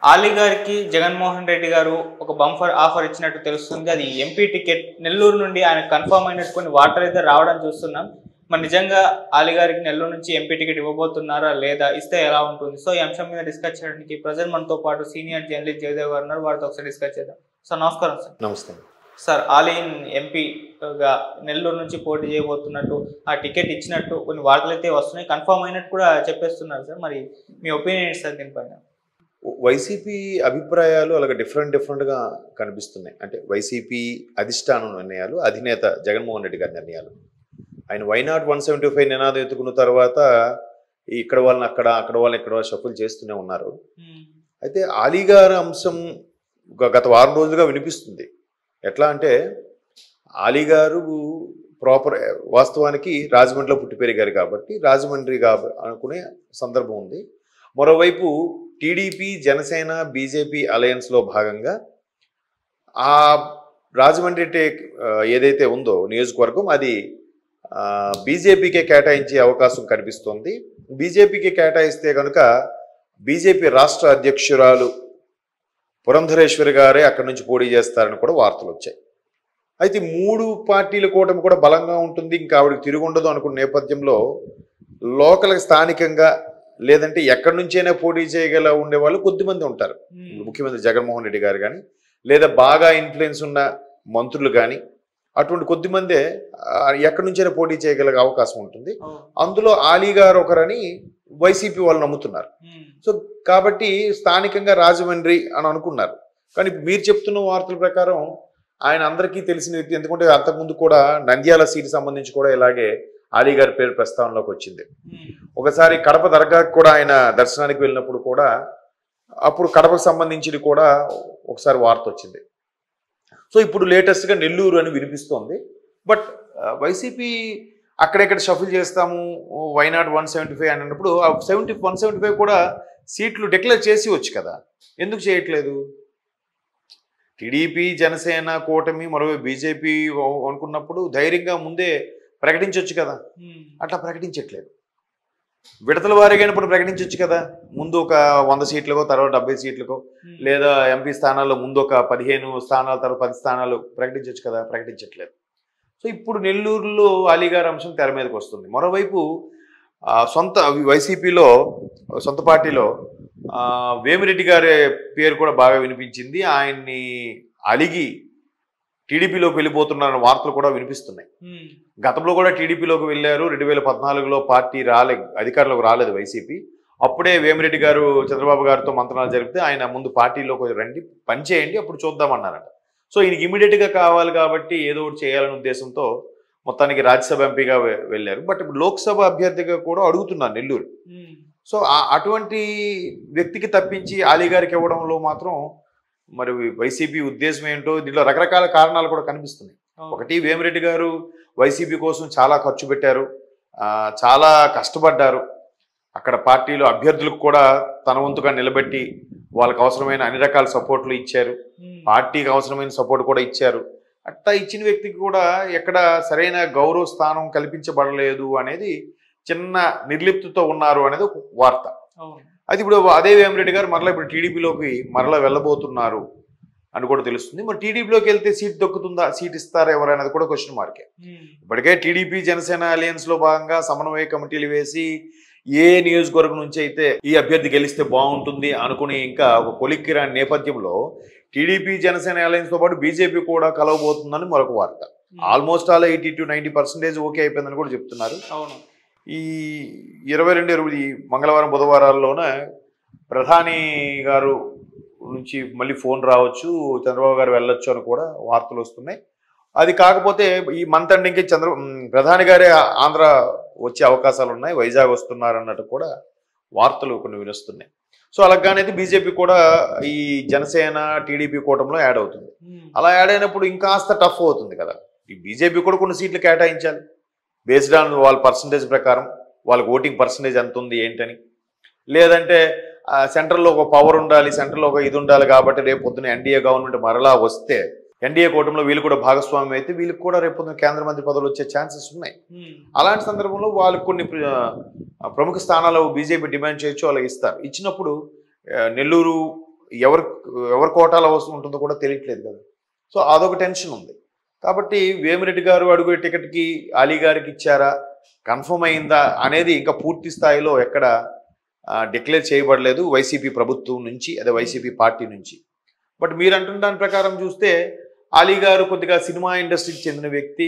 ఆలీ గారికి జగన్మోహన్ రెడ్డి గారు ఒక బంపర్ ఆఫర్ ఇచ్చినట్టు తెలుస్తుంది. అది ఎంపీ టికెట్ నెల్లూరు నుండి ఆయన కన్ఫర్మ్ అయినట్టు కొన్ని వార్తలు అయితే రావడం చూస్తున్నాం. మరి నిజంగా ఆలీ గారికి నెల్లూరు నుంచి ఎంపీ టికెట్ ఇవ్వబోతున్నారా లేదా, ఇస్తే ఎలా ఉంటుంది? సో ఈ అంశం మీద డిస్కస్ చేయడానికి ప్రజెంట్ మనతో పాటు సీనియర్ జర్నలిస్ట్ జయదేవ్ గారు ఉన్నారు. వారితో ఒకసారి డిస్కస్ చేద్దాం. సార్ నమస్కారం. సార్ నమస్తే సార్, ఆలీ ఎంపీగా నెల్లూరు నుంచి పోటీ చేయబోతున్నట్టు, ఆ టికెట్ ఇచ్చినట్టు కొన్ని వార్తలు అయితే వస్తున్నాయి. కన్ఫర్మ్ అయినట్టు కూడా చెప్పేస్తున్నారు సార్. మరి మీ ఒపీనియన్ ఏంటి సార్ దీనిపైన? వైసీపీ అభిప్రాయాలు అలాగే డిఫరెంట్గా కనిపిస్తున్నాయి. అంటే వైసీపీ అధిష్టానం నిర్ణయాలు, అధినేత జగన్మోహన్ రెడ్డి గారి నిర్ణయాలు. ఆయన వైనాట్ 175 నినాదం ఎత్తుకున్న తర్వాత ఇక్కడ వాళ్ళని అక్కడ వాళ్ళని ఇక్కడ షఫుల్ చేస్తూనే ఉన్నారు. అయితే ఆలీ గారి అంశం గత వారం రోజులుగా వినిపిస్తుంది. ఎట్లా అంటే ఆలీ గారు ప్రాపర్ వాస్తవానికి రాజమండ్రిలో పుట్టి పెరిగారు కాబట్టి రాజమండ్రి అనుకునే సందర్భం ఉంది. మరోవైపు టీడీపీ జనసేన బీజేపీ అలయన్స్లో భాగంగా ఆ రాజమండ్రి ఏదైతే ఉందో నియోజకవర్గం అది బీజేపీకే కేటాయించే అవకాశం కనిపిస్తోంది. బీజేపీకి కేటాయిస్తే కనుక బీజేపీ రాష్ట్ర అధ్యక్షురాలు పురంధరేశ్వరి గారే అక్కడి నుంచి పోటీ చేస్తారని కూడా వార్తలు వచ్చాయి. అయితే 3 పార్టీల కూటమి కూడా బలంగా ఉంటుంది, ఇంకా ఆవిడకి తిరుగుండదు అనుకున్న నేపథ్యంలో లోకల్ స్థానికంగా లేదంటే ఎక్కడి నుంచైనా పోటీ చేయగల ఉండేవాళ్ళు కొద్దిమంది ఉంటారు. ముఖ్యమంత్రి జగన్మోహన్ రెడ్డి గారు కానీ లేదా బాగా ఇన్ఫ్లుయెన్స్ ఉన్న మంత్రులు కానీ అటువంటి కొద్దిమందే ఎక్కడి నుంచైనా పోటీ చేయగల అవకాశం ఉంటుంది. అందులో ఆలీ గారు ఒకరని వైసీపీ వాళ్ళు నమ్ముతున్నారు. సో కాబట్టి స్థానికంగా రాజమండ్రి అని అనుకున్నారు. కానీ మీరు చెప్తున్న వార్తల ప్రకారం ఆయన అందరికీ తెలిసిన వ్యక్తి. ఎందుకంటే అంతకుముందు కూడా నంద్యాల సీటు సంబంధించి కూడా ఇలాగే ఆలీ గారి పేరు ప్రస్తావనలోకి వచ్చింది. ఒకసారి కడప దర్గాకు కూడా ఆయన దర్శనానికి వెళ్ళినప్పుడు కూడా అప్పుడు కడపకు సంబంధించి కూడా ఒకసారి వార్త వచ్చింది. సో ఇప్పుడు లేటెస్ట్గా నెల్లూరు అని వినిపిస్తోంది. బట్ వైసీపీ అక్కడెక్కడ షఫుల్ చేస్తాము వైనాట్ 175 అని అన్నప్పుడు 175 కూడా సీట్లు డిక్లేర్ చేసి వచ్చు కదా, ఎందుకు చేయట్లేదు? టీడీపీ జనసేన కూటమి మరో బీజేపీ అనుకున్నప్పుడు ధైర్యంగా ముందే ప్రకటించవచ్చు కదా, అట్లా ప్రకటించట్లేదు. విడతల వారీగా ఇప్పుడు ప్రకటించవచ్చు కదా, ముందు ఒక 100 సీట్లకో తర్వాత 70 సీట్లకో లేదా ఎంపీ స్థానాల్లో ముందు ఒక 15 స్థానాల తర్వాత 10 స్థానాలు ప్రకటించవచ్చు కదా, ప్రకటించట్లేదు. సో ఇప్పుడు నెల్లూరులో ఆలీ గారి అంశం తెర మీదకి వస్తుంది. మరోవైపు సొంత వైసీపీలో సొంత పార్టీలో వేమిరెడ్డి గారి పేరు కూడా బాగా వినిపించింది. ఆయన్ని అలిగి టీడీపీలోకి వెళ్ళిపోతున్నారన్న వార్తలు కూడా వినిపిస్తున్నాయి. గతంలో కూడా టీడీపీలోకి వెళ్ళారు. 2014లో పార్టీ అధికారంలోకి రాలేదు వైసీపీ. అప్పుడే వేమిరెడ్డి గారు చంద్రబాబు గారితో మంత్రాలు జరిపితే ఆయన ముందు పార్టీలోకి రండి, పని చేయండి, అప్పుడు చూద్దామన్నారట. సో ఈయనకి ఇమీడియట్గా కావాలి కాబట్టి ఏదో ఒకటి చేయాలనే ఉద్దేశంతో మొత్తానికి రాజ్యసభ ఎంపీగా వెళ్ళారు. బట్ ఇప్పుడు లోక్సభ అభ్యర్థిగా కూడా అడుగుతున్నారు నెల్లూరు. సో అటువంటి వ్యక్తికి తప్పించి ఆలీ గారికి ఇవ్వడంలో మాత్రం మరి వైసీపీ ఉద్దేశం ఏంటో దీంట్లో రకరకాల కారణాలు కూడా కనిపిస్తున్నాయి. ఒకటి, వేమిరెడ్డి గారు వైసీపీ కోసం చాలా ఖర్చు పెట్టారు, చాలా కష్టపడ్డారు. అక్కడ పార్టీలో అభ్యర్థులకు కూడా తన వంతుగా నిలబెట్టి వాళ్ళకి అవసరమైన అన్ని రకాల సపోర్ట్లు ఇచ్చారు, పార్టీకి అవసరమైన సపోర్ట్ కూడా ఇచ్చారు. అట్లా ఇచ్చిన వ్యక్తికి కూడా ఎక్కడ సరైన గౌరవ స్థానం కల్పించబడలేదు అనేది, చిన్న నిర్లిప్తతో ఉన్నారు అనేది ఒక వార్త. అది ఇప్పుడు అదే వేమిరెడ్డి గారు మరలా ఇప్పుడు టీడీపీలోకి మరలా వెళ్ళబోతున్నారు అని కూడా తెలుస్తుంది. మరి టీడీపీలోకి వెళ్తే సీట్ దొక్కుతుందా, సీట్ ఇస్తారా ఎవరనేది కూడా క్వశ్చన్ మార్కే. ఇప్పటికే టీడీపీ జనసేన అలయన్స్ లో భాగంగా సమన్వయ కమిటీలు వేసి ఏ నియోజకవర్గం నుంచి అయితే ఈ అభ్యర్థి గెలిస్తే బాగుంటుంది అనుకుని ఇంకా ఒక కొలిక్కి రాని నేపథ్యంలో టీడీపీ జనసేన అలయన్స్ తో పాటు బీజేపీ కూడా కలవబోతుందని మరొక వార్త. ఆల్మోస్ట్ ఆల్ 80 to 90% ఓకే అయిపోయిందని కూడా చెప్తున్నారు. ఈ 22 మంగళవారం బుధవారాల్లోనే ప్రధాని గారు నుంచి మళ్ళీ ఫోన్ రావచ్చు, చంద్రబాబు గారు వెళ్ళొచ్చు అని కూడా వార్తలు వస్తున్నాయి. అది కాకపోతే ఈ మంత్ ఎండింగ్కి ప్రధాని గారే ఆంధ్ర వచ్చే అవకాశాలు ఉన్నాయి, వైజాగ్ వస్తున్నారు అన్నట్టు కూడా వార్తలు కొన్ని వినిస్తున్నాయి. సో అలాగైతే బీజేపీ కూడా ఈ జనసేన టీడీపీ కూటమిలో యాడ్ అవుతుంది. అలా యాడ్ అయినప్పుడు ఇంకాస్త టఫ్ అవుతుంది కదా. ఈ బీజేపీ కూడా కొన్ని సీట్లు కేటాయించాలి బేస్డ్ ఆన్ వాళ్ళ పర్సంటేజ్ ప్రకారం, వాళ్ళకి ఓటింగ్ పర్సంటేజ్ ఎంత ఉంది ఏంటని. లేదంటే సెంట్రల్లో ఒక పవర్ ఉండాలి, సెంట్రల్లో ఒక ఇది ఉండాలి. కాబట్టి రేపు పొద్దున ఎన్డీఏ గవర్నమెంట్ మరలా వస్తే ఎన్డీఏ కూటమిలో వీళ్ళు కూడా భాగస్వామ్యం అయితే వీళ్ళకి కూడా రేపు పొద్దున కేంద్ర మంత్రి పదవులు వచ్చే ఛాన్సెస్ ఉన్నాయి. అలాంటి సందర్భంలో వాళ్ళకి కొన్ని ప్రముఖ స్థానాలు బీజేపీ డిమాండ్ చేయొచ్చు, వాళ్ళకి ఇస్తారు. ఇచ్చినప్పుడు నెల్లూరు ఎవరు ఎవరి కోటాలో ఉంటుందో కూడా తెలియట్లేదు కదా. సో అదొక టెన్షన్ ఉంది. కాబట్టి వేమిరెడ్డి గారు అడుగు టికెట్కి అలీ గారికి ఇచ్చారా, కన్ఫర్మ్ అయిందా అనేది ఇంకా పూర్తి స్థాయిలో ఎక్కడ డిక్లేర్ చేయబడలేదు వైసీపీ ప్రభుత్వం నుంచి, అదే వైసీపీ పార్టీ నుంచి. బట్ మీరు అంటున్న దాని ప్రకారం చూస్తే అలీ గారు కొద్దిగా సినిమా ఇండస్ట్రీకి చెందిన వ్యక్తి,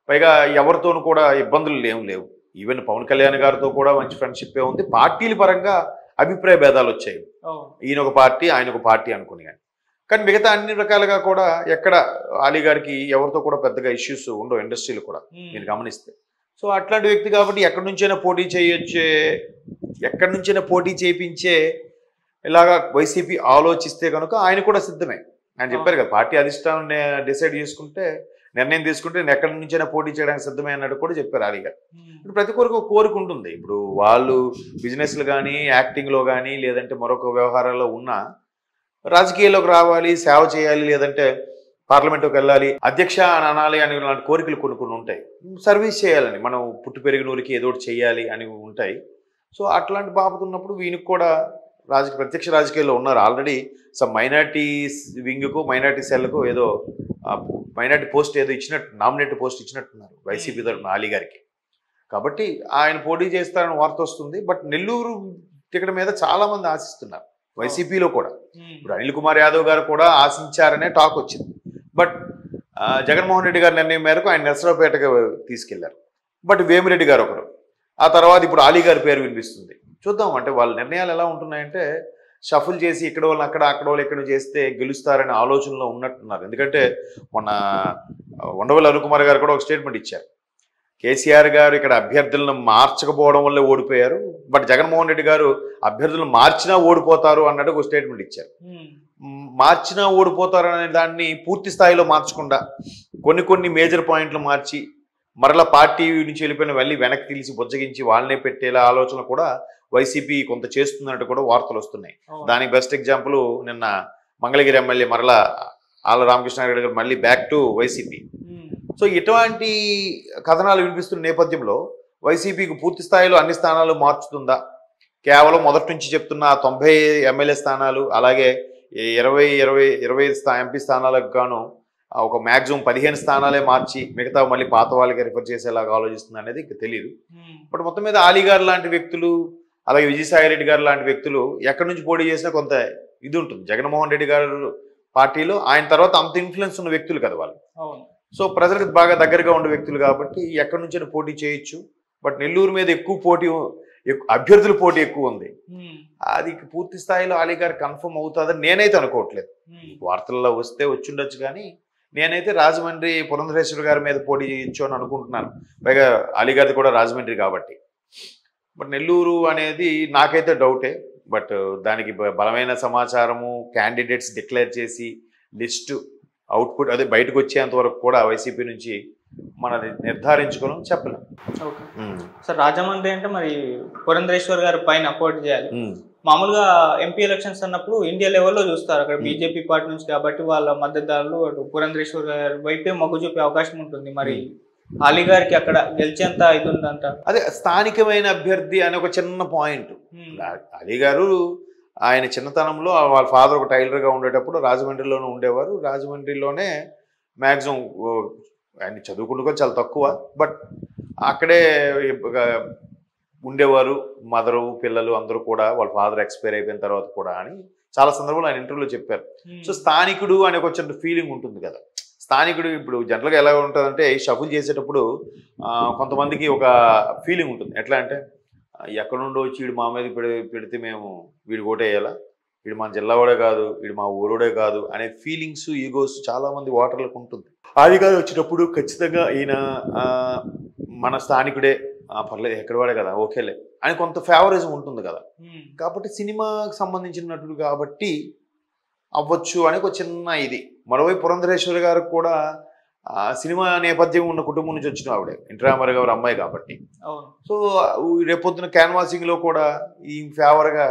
పైగా ఎవరితోనూ కూడా ఇబ్బందులు లేవు. ఈవెన్ పవన్ కళ్యాణ్ గారితో కూడా మంచి ఫ్రెండ్షిప్ ఉంది. పార్టీల పరంగా అభిప్రాయ భేదాలు వచ్చాయి, ఈయన ఒక పార్టీ ఆయన ఒక పార్టీ అనుకుని. కానీ మిగతా అన్ని రకాలుగా కూడా ఎక్కడ అలీ గారికి ఎవరితో కూడా పెద్దగా ఇష్యూస్ ఉండవు ఇండస్ట్రీలు కూడా మీరు గమనిస్తే. సో అట్లాంటి వ్యక్తి కాబట్టి ఎక్కడి నుంచైనా పోటీ చేయించే ఇలాగా వైసీపీ ఆలోచిస్తే కనుక ఆయన కూడా సిద్ధమే. ఆయన చెప్పారు కదా, పార్టీ అధిష్టానం డిసైడ్ చేసుకుంటే, నిర్ణయం తీసుకుంటే నేను ఎక్కడి నుంచైనా పోటీ చేయడానికి సిద్ధమే అన్నట్టు కూడా చెప్పారు అలీ గారు. ఇప్పుడు ప్రతి ఒక్కరికి ఒక కోరిక ఉంటుంది. ఇప్పుడు వాళ్ళు బిజినెస్లు కానీ, యాక్టింగ్లో కానీ, లేదంటే మరొక వ్యవహారాల్లో ఉన్నా రాజకీయాల్లోకి రావాలి, సేవ చేయాలి, లేదంటే పార్లమెంట్లోకి వెళ్ళాలి, అధ్యక్ష అని అనాలి అని లాంటి కోరికలు కొన్ని ఉంటాయి. సర్వీస్ చేయాలని, మనం పుట్టి పెరిగిన ఊరికి ఏదో ఒకటి చేయాలి అని ఉంటాయి. సో అట్లాంటి బాబు ఉన్నప్పుడు వీనికి కూడా ప్రత్యక్ష రాజకీయాల్లో ఉన్నారు. ఆల్రెడీ సమ్ మైనార్టీ వింగ్కు, మైనార్టీ సెల్కు ఏదో మైనార్టీ పోస్ట్ ఏదో ఇచ్చినట్టు, నామినేటెడ్ పోస్ట్ ఇచ్చినట్టున్నారు వైసీపీ తరఫున అలీ గారికి. కాబట్టి ఆయన పోటీ చేస్తారని వార్త వస్తుంది. బట్ నెల్లూరు టికెట్ మీద చాలా మంది ఆశిస్తున్నారు వైసీపీలో కూడా. ఇప్పుడు అనిల్ కుమార్ యాదవ్ గారు కూడా ఆశించారనే టాక్ వచ్చింది. బట్ జగన్మోహన్ రెడ్డి గారి నిర్ణయం మేరకు ఆయన నర్సరావుపేటకు తీసుకెళ్లారు. బట్ వేమిరెడ్డి గారు ఒకరు, ఆ తర్వాత ఇప్పుడు అలీ గారి పేరు వినిపిస్తుంది. చూద్దాం, అంటే వాళ్ళ నిర్ణయాలు ఎలా ఉంటున్నాయంటే షఫుల్ చేసి ఇక్కడ వాళ్ళు అక్కడ వాళ్ళు ఇక్కడ చేస్తే గెలుస్తారనే ఆలోచనలో ఉన్నట్టున్నారు. ఎందుకంటే మొన్న ఉండవల్లి అరుణ్ కుమార్ గారు కూడా ఒక స్టేట్మెంట్ ఇచ్చారు, కేసీఆర్ గారు ఇక్కడ అభ్యర్థులను మార్చకపోవడం వల్లే ఓడిపోయారు, బట్ జగన్మోహన్ రెడ్డి గారు అభ్యర్థులను మార్చినా ఓడిపోతారు అన్నట్టు ఒక స్టేట్మెంట్ ఇచ్చారు. మార్చినా ఓడిపోతారు అనే దాన్ని పూర్తి స్థాయిలో మార్చకుండా కొన్ని మేజర్ పాయింట్లు మార్చి మరలా పార్టీ నుంచి వెళ్ళిపోయిన వెళ్ళి వెనక్కి తీసి బుజ్జగించి వాళ్ళనే పెట్టేలా ఆలోచన కూడా వైసీపీ కొంత చేస్తున్నట్టు కూడా వార్తలు వస్తున్నాయి. దానికి బెస్ట్ ఎగ్జాంపుల్ నిన్న మంగళగిరి ఎమ్మెల్యే మరలా ఆళ్ళ రామకృష్ణారెడ్డి గారు మళ్ళీ బ్యాక్ టు వైసీపీ. సో ఇటువంటి కథనాలు వినిపిస్తున్న నేపథ్యంలో వైసీపీకి పూర్తి స్థాయిలో అన్ని స్థానాలు మార్చుతుందా, కేవలం మొదటి నుంచి చెప్తున్న 90 ఎమ్మెల్యే స్థానాలు అలాగే 25 ఎంపీ స్థానాలకు గాను ఒక మ్యాక్సిమం 15 స్థానాలే మార్చి మిగతా మళ్ళీ పాత వాళ్ళకి రిఫర్ చేసేలాగా ఆలోచిస్తుంది అనేది తెలియదు. బట్ మొత్తం మీద అలీ గారు లాంటి వ్యక్తులు, అలాగే విజయసాయి రెడ్డి గారు లాంటి వ్యక్తులు ఎక్కడి నుంచి పోటీ చేసినా కొంత ఇది ఉంటుంది. జగన్మోహన్ రెడ్డి గారు పార్టీలో ఆయన తర్వాత అంత ఇన్ఫ్లుయెన్స్ ఉన్న వ్యక్తులు కదా వాళ్ళు. సో ప్రజలకు బాగా దగ్గరగా ఉండే వ్యక్తులు కాబట్టి ఎక్కడి నుంచైనా పోటీ చేయొచ్చు. బట్ నెల్లూరు మీద అభ్యర్థుల పోటీ ఎక్కువ ఉంది. అది పూర్తి స్థాయిలో అలీ గారు కన్ఫర్మ్ అవుతుందని నేనైతే అనుకోవట్లేదు. వార్తల్లో వస్తే వచ్చిండొచ్చు, కానీ నేనైతే రాజమండ్రి పురంధరేశ్వర గారి మీద పోటీ చేయొచ్చు అని అనుకుంటున్నాను. పైగా అలీ గారిది కూడా రాజమండ్రి కాబట్టి. బట్ నెల్లూరు అనేది నాకైతే డౌటే. బట్ దానికి బలమైన సమాచారము, క్యాండిడేట్స్ డిక్లేర్ చేసి లిస్టు అవుట్పుట్ అదే బయటకు వచ్చేంత వరకు కూడా వైసీపీ నుంచి మనది నిర్ధారించుకోవడం చెప్పలేం. ఓకే సార్, రాజమండ్రి అంటే మరి పురంధరేశ్వర్ గారి పైన పోటీ చేయాలి. మామూలుగా ఎంపీ ఎలక్షన్స్ అన్నప్పుడు ఇండియా లెవెల్లో చూస్తారు, అక్కడ బీజేపీ పార్టీ నుంచి కాబట్టి వాళ్ళ మద్దతుదారులు అటు పురంధరేశ్వర్ గారి వైపే మొగ్గు చూపే అవకాశం ఉంటుంది. మరి అలీ గారికి అక్కడ గెలిచేంత ఇది ఉందంట. అదే స్థానికమైన అభ్యర్థి అనే ఒక చిన్న పాయింట్. అలీ గారు ఆయన చిన్నతనంలో వాళ్ళ ఫాదర్ ఒక టైలర్గా ఉండేటప్పుడు రాజమండ్రిలోనే ఉండేవారు. రాజమండ్రిలోనే మ్యాక్సిమం ఆయన చదువుకుంటూ చాలా తక్కువ, బట్ అక్కడే ఉండేవారు. మదరు పిల్లలు అందరూ కూడా వాళ్ళ ఫాదర్ ఎక్స్పైర్ అయిపోయిన తర్వాత కూడా అని చాలా సందర్భాలు ఆయన ఇంటర్వ్యూలో చెప్పారు. సో స్థానికుడు అనే ఒక చిన్న ఫీలింగ్ ఉంటుంది కదా. స్థానికుడు ఇప్పుడు జనరల్గా ఎలా ఉంటుందంటే షఫుల్ చేసేటప్పుడు కొంతమందికి ఒక ఫీలింగ్ ఉంటుంది. ఎట్లా అంటే ఎక్కడ నుండో వచ్చి వీడు మా మీద పెడితే మేము వీడు ఓటేయాలా, వీడు మా జిల్లావాడే కాదు, వీడు మా ఊరుడే కాదు అనే ఫీలింగ్స్, ఈగోస్ చాలామంది ఓటర్లకు ఉంటుంది. అది కాదు వచ్చినప్పుడు ఖచ్చితంగా ఈయన మన స్థానికుడే, పర్లేదు ఎక్కడ వాడే కదా ఓకేలే అని కొంత ఫేవరిజం ఉంటుంది కదా. కాబట్టి సినిమాకి సంబంధించిన నటుడు కాబట్టి అవ్వచ్చు అని ఒక చిన్న ఇది. మరోవైపు పురంధరేశ్వరి గారు కూడా సినిమా నేపథ్యం ఉన్న కుటుంబం నుంచి వచ్చిన ఆవిడే, ఎన్టీ రామారావు గారు అమ్మాయి కాబట్టి. సో రేపొద్దున క్యాన్వాసింగ్లో కూడా ఈ ఫేవర్గా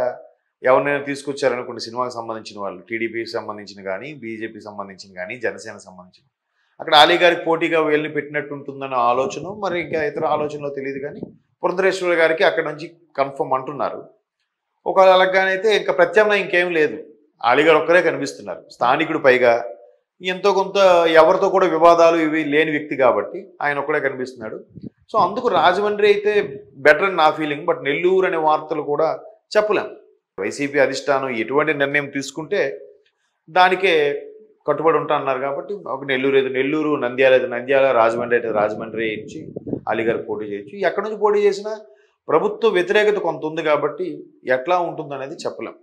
ఎవరినైనా తీసుకొచ్చారనుకోండి సినిమాకి సంబంధించిన వాళ్ళు, టీడీపీకి సంబంధించిన కానీ, బీజేపీకి సంబంధించిన కానీ, జనసేనకు సంబంధించిన, అక్కడ అలీ గారికి పోటీగా వెళ్ళి పెట్టినట్టు ఉంటుందన్న ఆలోచన, మరి ఇంకా ఇతర ఆలోచనలో తెలియదు. కానీ పురంధరేశ్వరి గారికి అక్కడ నుంచి కన్ఫర్మ్ అంటున్నారు. ఒకవేళ అలాగానైతే ఇంకా ప్రత్యామ్నాయం ఇంకేం లేదు. అలీగారు ఒక్కరే కనిపిస్తున్నారు, స్థానికుడు, పైగా ఎంతో కొంత ఎవరితో కూడా వివాదాలు ఇవి లేని వ్యక్తి కాబట్టి ఆయన ఒక్కడే కనిపిస్తున్నాడు. సో అందుకు రాజమండ్రి అయితే బెటర్ అని నా ఫీలింగ్. బట్ నెల్లూరు అనే వార్తలు కూడా చెప్పలేం. వైసీపీ అధిష్టానం ఎటువంటి నిర్ణయం తీసుకుంటే దానికే కట్టుబడి ఉంటా అన్నారు కాబట్టి ఒక నెల్లూరు అయితే నెల్లూరు, నంద్యాల అయితే నంద్యాల, రాజమండ్రి అయితే రాజమండ్రి ఇచ్చి అలీగారు పోటీ చేయొచ్చు. ఎక్కడి నుంచి పోటీ చేసినా ప్రభుత్వ వ్యతిరేకత కొంత ఉంది కాబట్టి ఎట్లా ఉంటుంది అనేది చెప్పలేం.